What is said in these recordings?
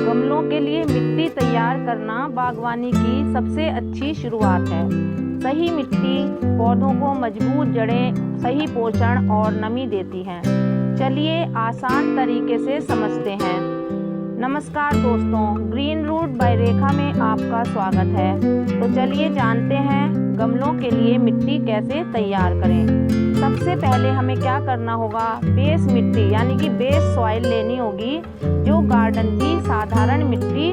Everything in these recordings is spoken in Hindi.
गमलों के लिए मिट्टी तैयार करना बागवानी की सबसे अच्छी शुरुआत है। सही मिट्टी पौधों को मजबूत जड़ें, सही पोषण और नमी देती हैं। चलिए आसान तरीके से समझते हैं। नमस्कार दोस्तों, ग्रीन रूट बाय रेखा में आपका स्वागत है। तो चलिए जानते हैं गमलों के लिए मिट्टी कैसे तैयार करें। सबसे पहले हमें क्या करना होगा, बेस मिट्टी यानी कि बेस सॉइल लेनी होगी। जो गार्डन की साधारण मिट्टी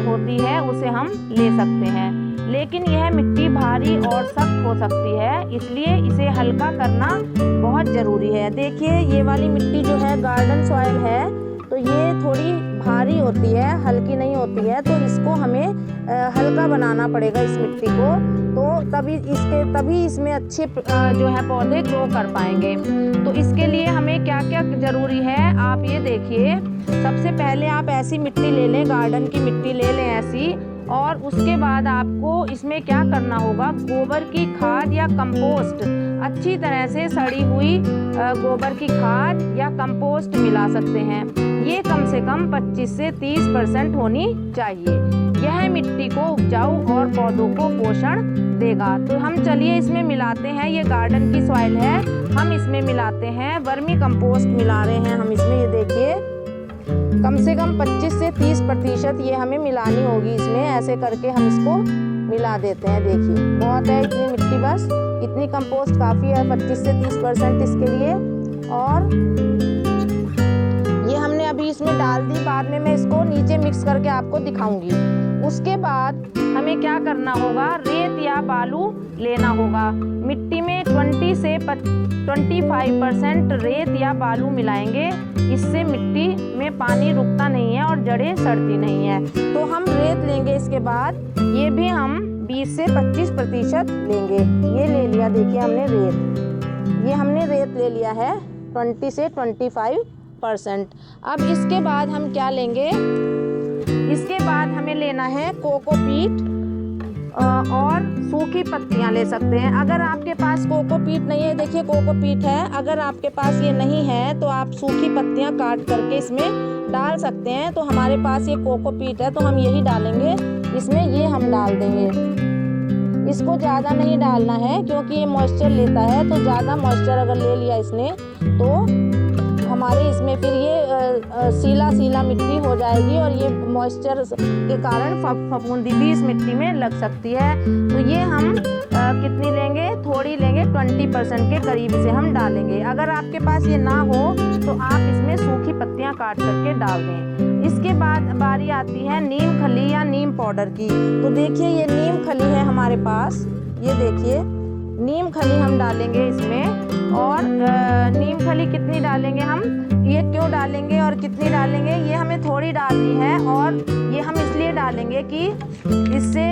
होती है उसे हम ले सकते हैं, लेकिन यह मिट्टी भारी और सख्त हो सकती है, इसलिए इसे हल्का करना बहुत ज़रूरी है। देखिए ये वाली मिट्टी जो है गार्डन सॉइल है, तो ये थोड़ी भारी होती है, हल्की नहीं होती है, तो इसको हमें हल्का बनाना पड़ेगा इस मिट्टी को, तो तभी इसमें अच्छे जो है पौधे ग्रो कर पाएंगे। तो इसके लिए हमें क्या क्या ज़रूरी है आप ये देखिए। सबसे पहले आप ऐसी मिट्टी ले लें, गार्डन की मिट्टी ले लें ऐसी, और उसके बाद आपको इसमें क्या करना होगा, गोबर की खाद या कंपोस्ट, अच्छी तरह से सड़ी हुई गोबर की खाद या कंपोस्ट मिला सकते हैं। ये कम से कम 25 से 30% होनी चाहिए। यह मिट्टी को उपजाऊ और पौधों को पोषण देगा। तो हम चलिए इसमें मिलाते हैं, ये गार्डन की सॉइल है, हम इसमें मिलाते हैं वर्मी कंपोस्ट मिला रहे हैं हम इसमें। ये देखिए कम से कम 25 से 30% ये हमें मिलानी होगी इसमें। ऐसे करके हम इसको मिला देते हैं। देखिए बहुत है इतनी मिट्टी, बस इतनी कंपोस्ट काफ़ी है 25 से 30% इसके लिए। और ये हमने अभी इसमें डाल दी, बाद में मैं इसको नीचे मिक्स करके आपको दिखाऊंगी। उसके बाद हमें क्या करना होगा, रेत या बालू लेना होगा। मिट्टी में 20 से 25% रेत या बालू मिलाएंगे, इससे मिट्टी में पानी रुकता नहीं है और जड़ें सड़ती नहीं है। तो हम रेत लेंगे, इसके बाद ये भी हम 20 से 25% लेंगे। ये ले लिया, देखिए हमने रेत, ये हमने रेत ले लिया है 20 से 25%। अब इसके बाद हम क्या लेंगे, इसके बाद हमें लेना है कोकोपीट और सूखी पत्तियां ले सकते हैं। अगर आपके पास कोकोपीट नहीं है, देखिए कोकोपीट है, अगर आपके पास ये नहीं है तो आप सूखी पत्तियां काट करके इसमें डाल सकते हैं। तो हमारे पास ये कोकोपीट है तो हम यही डालेंगे इसमें, ये हम डाल देंगे। इसको ज़्यादा नहीं डालना है क्योंकि ये मॉइस्चर लेता है, तो ज़्यादा मॉइस्चर अगर ले लिया इसने तो हमारे इसमें फिर ये सीला सीला मिट्टी हो जाएगी और ये मॉइस्चर के कारण फफूंदी भी इस मिट्टी में लग सकती है। तो ये हम कितनी लेंगे, थोड़ी लेंगे, 20% के करीब से हम डालेंगे। अगर आपके पास ये ना हो तो आप इसमें सूखी पत्तियां काट करके डाल दें। इसके बाद बारी आती है नीम खली या नीम पाउडर की। तो देखिए ये नीम खली है हमारे पास, ये देखिए नीम खली हम डालेंगे इसमें। और नीम खली कितनी डालेंगे हम, ये क्यों डालेंगे और कितनी डालेंगे, ये हमें थोड़ी डालनी है। और ये हम इसलिए डालेंगे कि इससे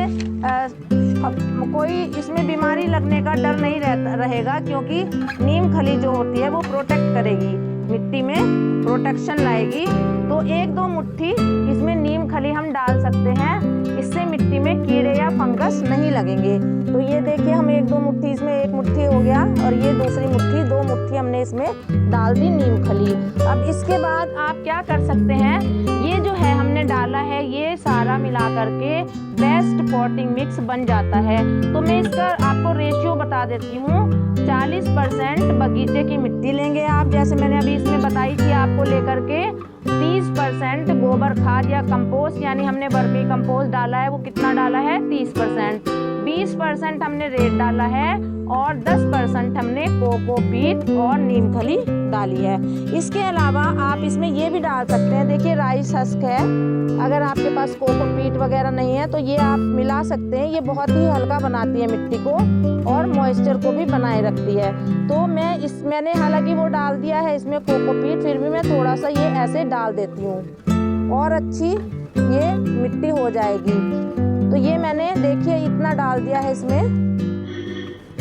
कोई इसमें बीमारी लगने का डर नहीं रहेगा, क्योंकि नीम खली जो होती है वो प्रोटेक्ट करेगी, मिट्टी में प्रोटेक्शन लाएगी। तो 1-2 मुट्ठी इसमें नीम खली हम डाल सकते हैं, इससे मिट्टी में कीड़े या फंगस नहीं लगेंगे। तो ये देखिए हम 1-2 मुट्ठी, इसमें 1 मुट्ठी हो गया और ये दूसरी मुट्ठी, 2 मुट्ठी हमने इसमें डाल दी नीम खली। अब इसके बाद आप क्या कर सकते हैं, ये जो है हमने डाला है, ये सारा मिला करके बेस्ट पॉटिंग मिक्स बन जाता है। तो मैं इसका आपको रेशियो बता देती हूँ। 40% बगीचे की मिट्टी लेंगे आप, जैसे मैंने अभी इसमें बताई थी आपको, लेकर के 30% गोबर खाद या कंपोस्ट, यानी हमने वर्मी कंपोस्ट डाला है, वो कितना डाला है 30%, 20% हमने रेत डाला है और 10% हमने कोकोपीट और नीम खली डाली है। इसके अलावा आप इसमें ये भी डाल सकते हैं, देखिए राइस हस्क है, अगर आपके पास कोकोपीट वगैरह नहीं है तो ये आप मिला सकते हैं। ये बहुत ही हल्का बनाती है मिट्टी को और मॉइस्चर को भी बनाए रखती है। तो मैंने हालांकि वो डाल दिया है इसमें कोकोपीट, फिर भी मैं थोड़ा सा ये ऐसे डाल देती हूँ और अच्छी ये मिट्टी हो जाएगी। तो ये मैंने देखिए इतना डाल दिया है इसमें।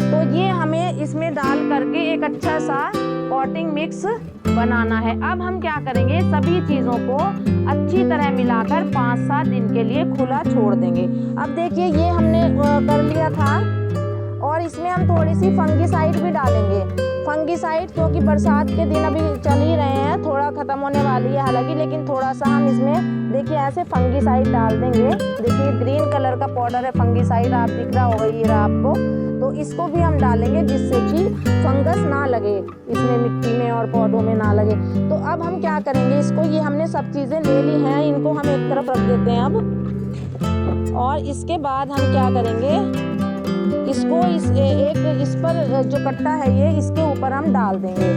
तो ये हमें इसमें डाल करके एक अच्छा सा पॉटिंग मिक्स बनाना है। अब हम क्या करेंगे, सभी चीज़ों को अच्छी तरह मिलाकर 5-7 दिन के लिए खुला छोड़ देंगे। अब देखिए ये हमने कर लिया था और और इसमें हम थोड़ी सी फंगीसाइड भी डालेंगे। फंगीसाइड क्योंकि बरसात के दिन अभी चल ही रहे हैं, थोड़ा ख़त्म होने वाली है हालांकि, लेकिन थोड़ा सा हम इसमें देखिए ऐसे फंगीसाइड डाल देंगे। देखिए ग्रीन कलर का पाउडर है फंगीसाइड, आप दिख रहा होगा ये रहा आपको। तो इसको भी हम डालेंगे जिससे कि फंगस ना लगे इसमें, मिट्टी में और पौधों में ना लगे। तो अब हम क्या करेंगे, इसको ये हमने सब चीज़ें ले ली हैं, इनको हम एक तरफ रख देते हैं अब। और इसके बाद हम क्या करेंगे, इसको इस पर जो कट्टा है ये इसके ऊपर हम डाल देंगे।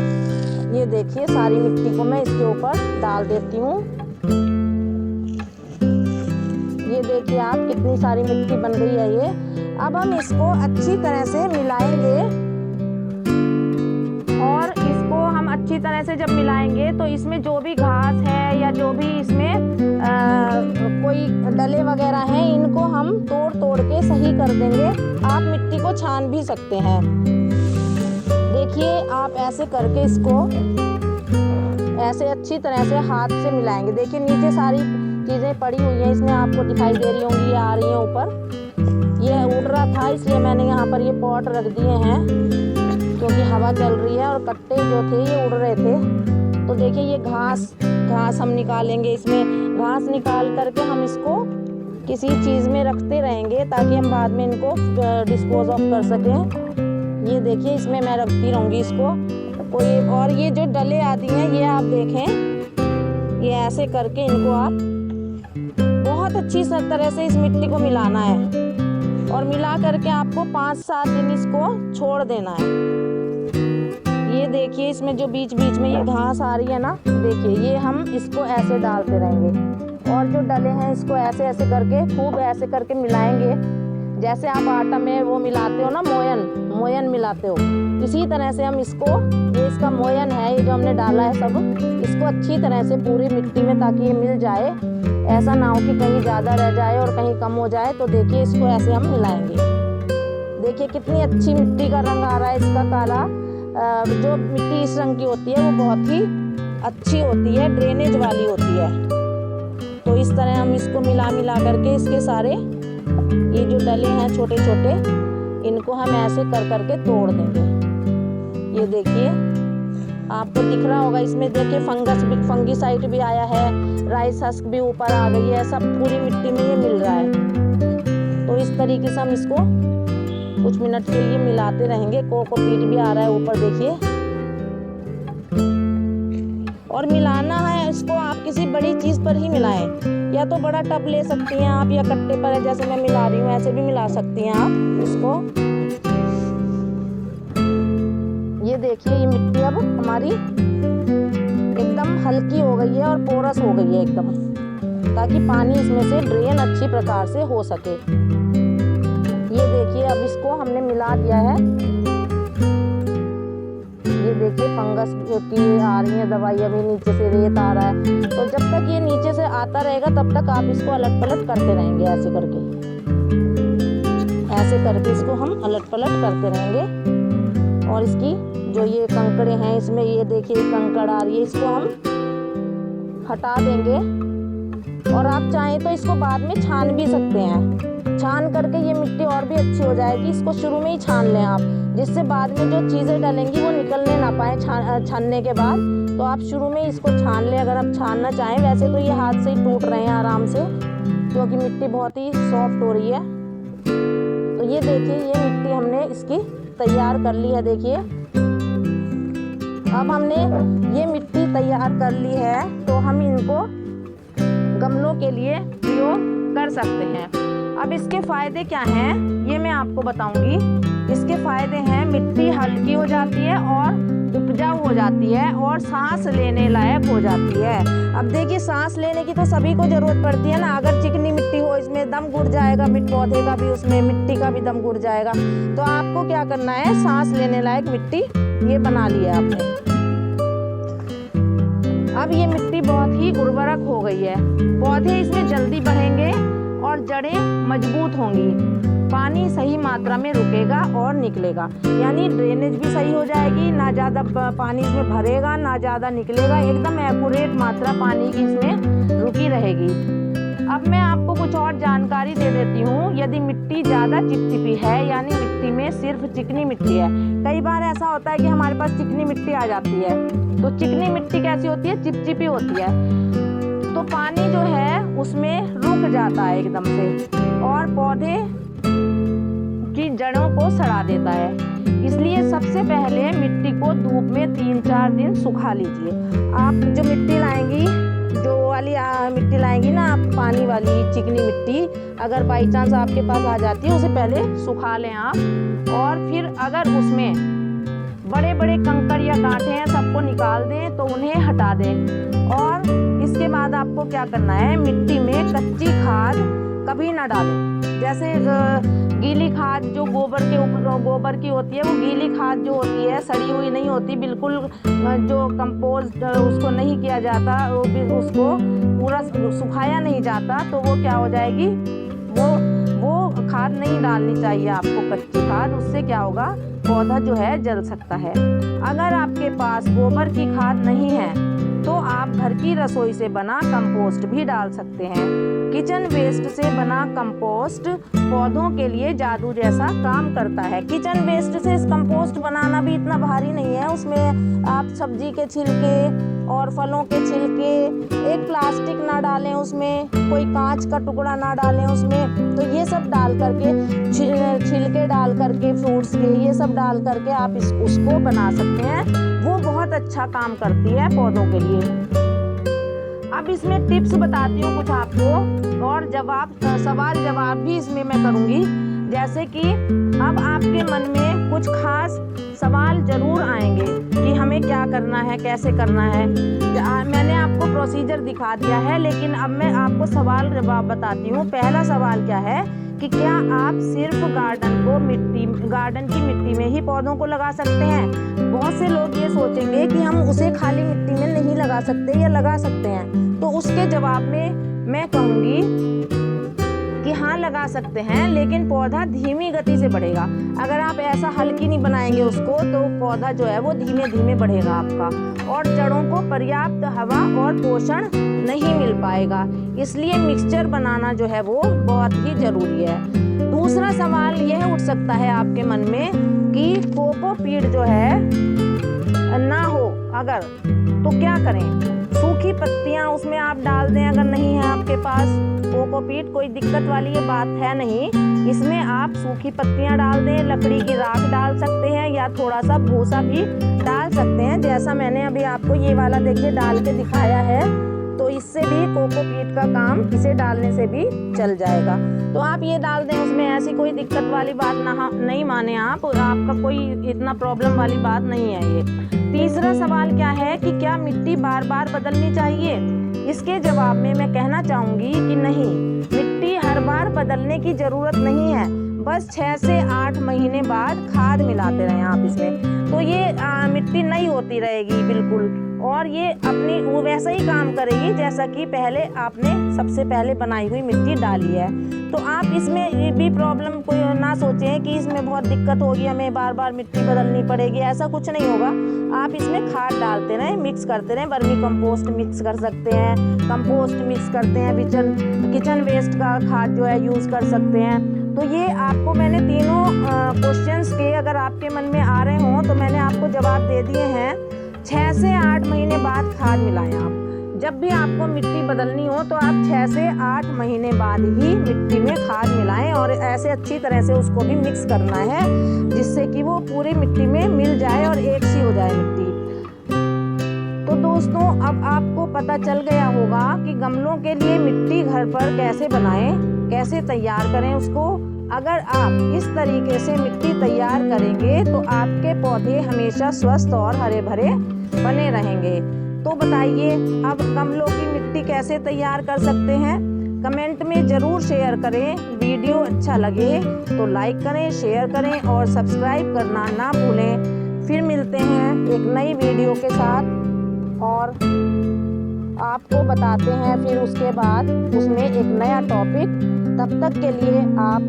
ये देखिए सारी मिट्टी को मैं इसके ऊपर डाल देती हूँ। ये देखिए आप कितनी सारी मिट्टी बन गई है ये। अब हम इसको अच्छी तरह से मिलाएंगे, और इसको हम अच्छी तरह से जब मिलाएंगे तो इसमें जो भी घास है या जो भी इसमें कोई डले वगैरह हैं, इनको हम तोड़ तोड़ के सही कर देंगे। आप मिट्टी को छान भी सकते हैं। देखिए आप ऐसे करके इसको ऐसे अच्छी तरह से हाथ से मिलाएंगे। देखिए नीचे सारी चीज़ें पड़ी हुई हैं, इसमें आपको दिखाई दे रही होंगी, ये आ रही हैं ऊपर। ये उड़ रहा था इसलिए मैंने यहाँ पर ये पॉट रख दिए हैं, क्योंकि हवा चल रही है और कट्टे जो थे ये उड़ रहे थे। तो देखिए ये घास हम निकालेंगे, इसमें घास निकाल करके हम इसको किसी चीज़ में रखते रहेंगे ताकि हम बाद में इनको डिस्पोज ऑफ कर सकें। ये देखिए इसमें मैं रखती रहूँगी इसको कोई। और ये जो डले आती हैं ये आप देखें, ये ऐसे करके इनको आप बहुत अच्छी तरह से इस मिट्टी को मिलाना है, और मिला करके आपको 5-7 दिन इसको छोड़ देना है। ये देखिए इसमें जो बीच बीच में ये घास आ रही है ना, देखिए ये हम इसको ऐसे डालते रहेंगे, और जो डले हैं इसको ऐसे ऐसे करके खूब ऐसे करके मिलाएंगे, जैसे आप आटा में वो मिलाते हो ना, मोयन मिलाते हो, इसी तरह से हम इसको, ये इसका मोयन है ये जो हमने डाला है सब, इसको अच्छी तरह से पूरी मिट्टी में ताकि ये मिल जाए। ऐसा ना हो कि कहीं ज़्यादा रह जाए और कहीं कम हो जाए। तो देखिए इसको ऐसे हम मिलाएंगे। देखिए कितनी अच्छी मिट्टी का रंग आ रहा है इसका काला। जो मिट्टी इस रंग की होती है वो बहुत ही अच्छी होती है, ड्रेनेज वाली होती है। तो इस तरह हम इसको मिला करके इसके सारे ये जो डले हैं छोटे छोटे, इनको हम ऐसे कर करके तोड़ देंगे। ये देखिए आपको दिख रहा होगा, इसमें देखिए फंगीसाइड भी आया है, राइस हस्क भी ऊपर आ गई है, सब पूरी मिट्टी में ये मिल रहा है। तो इस तरीके से हम इसको कुछ मिनट के लिए मिलाते रहेंगे। कोकोपीट भी आ रहा है ऊपर देखिए। और मिलाना है इसको आप किसी बड़ी चीज़ पर ही मिलाएं, या तो बड़ा टब ले सकती हैं आप, या कट्टे पर जैसे मैं मिला रही हूँ ऐसे भी मिला सकती हैं आप इसको। ये देखिए ये मिट्टी अब हमारी एकदम हल्की हो गई है और पोरस हो गई है एकदम, ताकि पानी इसमें से ड्रेन अच्छी प्रकार से हो सके। ये देखिए अब इसको हमने मिला दिया है। ये देखिए फंगस की आ रही है दवाई, अभी नीचे से रेत आ रहा है। तो जब तक ये नीचे से आता रहेगा तब तक आप इसको अलट पलट करते रहेंगे, ऐसे करके इसको हम अलट पलट करते रहेंगे। और इसकी जो ये कंकड़े हैं इसमें, ये देखिए कंकड़ आ रही है, इसको हम हटा देंगे। और आप चाहें तो इसको बाद में छान भी सकते हैं, छान करके ये मिट्टी और भी अच्छी हो जाएगी। इसको शुरू में ही छान लें आप, जिससे बाद में जो चीज़ें डलेंगी वो निकलने ना पाए छानने के बाद। तो आप शुरू में इसको छान लें अगर आप छानना चाहें। वैसे तो ये हाथ से ही टूट रहे हैं आराम से, क्योंकि मिट्टी बहुत ही सॉफ्ट हो रही है। तो ये देखिए ये मिट्टी हमने इसकी तैयार कर ली है। देखिए अब हमने ये मिट्टी तैयार कर ली है, तो हम इनको गमलों के लिए प्रयोग कर सकते हैं। अब इसके फ़ायदे क्या हैं ये मैं आपको बताऊंगी। इसके फ़ायदे हैं, मिट्टी हल्की हो जाती है और उपजाऊ हो जाती है, और सांस लेने लायक हो जाती है। अब देखिए सांस लेने की तो सभी को ज़रूरत पड़ती है ना। अगर चिकनी मिट्टी हो इसमें दम घुट जाएगा, पौधे का भी, उसमें मिट्टी का भी दम घुट जाएगा। तो आपको क्या करना है, सांस लेने लायक मिट्टी ये बना ली है आपने। अब ये मिट्टी बहुत ही उर्वरक हो गई है, पौधे इसमें जल्दी बढ़ेंगे और जड़ें मजबूत होंगी, पानी सही मात्रा में रुकेगा और निकलेगा, यानी ड्रेनेज भी सही हो जाएगी, ना ज़्यादा पानी इसमें भरेगा ना ज़्यादा निकलेगा, एकदम एक्यूरेट मात्रा पानी की इसमें रुकी रहेगी। अब मैं आपको कुछ और जानकारी दे देती हूँ। यदि मिट्टी ज़्यादा चिपचिपी है, यानी मिट्टी में सिर्फ चिकनी मिट्टी है, कई बार ऐसा होता है कि हमारे पास चिकनी मिट्टी आ जाती है, तो चिकनी मिट्टी कैसी होती है, चिपचिपी होती है, तो पानी जो है उसमें रुक जाता है एकदम से और पौधे की जड़ों को सड़ा देता है। इसलिए सबसे पहले मिट्टी को धूप में 3-4 दिन सुखा लीजिए। आप जो मिट्टी लाएंगी, जो वाली मिट्टी लाएंगी ना आप, पानी वाली चिकनी मिट्टी, अगर बाई चांस आपके पास आ जाती है, उसे पहले सुखा लें आप, और फिर अगर उसमें बड़े बड़े कंकड़ या गांठें हैं सबको निकाल दें, तो उन्हें हटा दें। और इसके बाद आपको क्या करना है, मिट्टी में कच्ची खाद कभी ना डालें। जैसे गीली खाद जो गोबर की होती है, वो गीली खाद जो होती है सड़ी हुई नहीं होती, बिल्कुल जो कंपोस्ट उसको नहीं किया जाता, उसको पूरा सुखाया नहीं जाता, तो वो क्या हो जाएगी, वो खाद नहीं डालनी चाहिए आपको, कच्ची खाद। उससे क्या होगा, पौधा जो है जल सकता है। अगर आपके पास गोबर की खाद नहीं है तो आप घर की रसोई से बना कंपोस्ट भी डाल सकते हैं। किचन वेस्ट से बना कंपोस्ट पौधों के लिए जादू जैसा काम करता है। किचन वेस्ट से कंपोस्ट बनाना भी इतना भारी नहीं है। उसमें आप सब्जी के छिलके और फलों के छिलके, एक प्लास्टिक ना डालें उसमें, कोई कांच का टुकड़ा ना डालें उसमें, तो ये सब डाल करके, छिलके डाल करके फ्रूट्स के, ये सब डाल करके आप उसको बना सकते हैं। वो बहुत अच्छा काम करती है पौधों के लिए। अब इसमें टिप्स बताती हूँ कुछ आपको, और सवाल जवाब भी इसमें मैं करूँगी। जैसे कि अब आपके मन में कुछ खास सवाल जरूर आएंगे कि हमें क्या करना है, कैसे करना है। मैंने आपको प्रोसीजर दिखा दिया है, लेकिन अब मैं आपको सवाल जवाब बताती हूँ। पहला सवाल क्या है कि क्या आप सिर्फ गार्डन की मिट्टी में ही पौधों को लगा सकते हैं। बहुत से लोग ये सोचेंगे कि हम उसे खाली मिट्टी में नहीं लगा सकते या लगा सकते हैं, तो उसके जवाब में मैं कहूँगी कि हाँ, लगा सकते हैं, लेकिन पौधा धीमी गति से बढ़ेगा। अगर आप ऐसा हल्की नहीं बनाएंगे उसको, तो पौधा जो है वो धीमे धीमे बढ़ेगा आपका, और जड़ों को पर्याप्त हवा और पोषण नहीं मिल पाएगा। इसलिए मिक्सचर बनाना जो है वो बहुत ही जरूरी है। दूसरा सवाल यह उठ सकता है आपके मन में कि कोकोपीट जो है ना हो अगर, तो क्या करें। सूखी पत्तियां उसमें आप डाल दें, अगर नहीं है आपके पास कोकोपीट, कोई दिक्कत वाली ये बात है नहीं। इसमें आप सूखी पत्तियां डाल दें, लकड़ी की राख डाल सकते हैं, या थोड़ा सा भूसा भी डाल सकते हैं, जैसा मैंने अभी आपको ये वाला देखिए डाल के दिखाया है। तो इससे भी कोकोपीट का काम इसे डालने से भी चल जाएगा। तो आप ये डाल दें उसमें, ऐसी कोई दिक्कत वाली बात नहीं माने आप, आपका कोई इतना प्रॉब्लम वाली बात नहीं है ये। तीसरा सवाल क्या है कि क्या मिट्टी बार बार बदलनी चाहिए। इसके जवाब में मैं कहना चाहूँगी कि नहीं, मिट्टी हर बार बदलने की ज़रूरत नहीं है। बस 6 से 8 महीने बाद खाद मिलाते रहें आप इसमें, तो ये मिट्टी नई होती रहेगी बिल्कुल, और ये अपनी वो वैसा ही काम करेगी जैसा कि पहले आपने सबसे पहले बनाई हुई मिट्टी डाली है। तो आप इसमें ये भी प्रॉब्लम कोई ना सोचें कि इसमें बहुत दिक्कत होगी, हमें बार बार मिट्टी बदलनी पड़ेगी, ऐसा कुछ नहीं होगा। आप इसमें खाद डालते रहें, मिक्स करते रहें, वर्मी कंपोस्ट मिक्स कर सकते हैं, कंपोस्ट मिक्स करते हैं, किचन वेस्ट का खाद जो है यूज़ कर सकते हैं। तो ये आपको मैंने तीनों क्वेश्चंस के अगर आपके मन में आ रहे हों तो मैंने आपको जवाब दे दिए हैं। 6 से 8 महीने बाद खाद मिलाएं आप। जब भी आपको मिट्टी बदलनी हो तो आप 6 से 8 महीने बाद ही मिट्टी में खाद मिलाएं, और ऐसे अच्छी तरह से उसको भी मिक्स करना है जिससे कि वो पूरी मिट्टी में मिल जाए और एक सी हो जाए मिट्टी। तो दोस्तों, अब आपको पता चल गया होगा कि गमलों के लिए मिट्टी घर पर कैसे बनाएं, कैसे तैयार करें उसको। अगर आप इस तरीके से मिट्टी तैयार करेंगे तो आपके पौधे हमेशा स्वस्थ और हरे भरे बने रहेंगे। तो बताइए, अब गमलों की मिट्टी कैसे तैयार कर सकते हैं, कमेंट में ज़रूर शेयर करें। वीडियो अच्छा लगे तो लाइक करें, शेयर करें और सब्सक्राइब करना ना भूलें। फिर मिलते हैं एक नई वीडियो के साथ, और आपको बताते हैं फिर उसके बाद उसमें एक नया टॉपिक। तब तक के लिए आप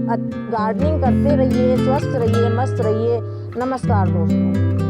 गार्डनिंग करते रहिए, स्वस्थ रहिए, मस्त रहिए। नमस्कार दोस्तों।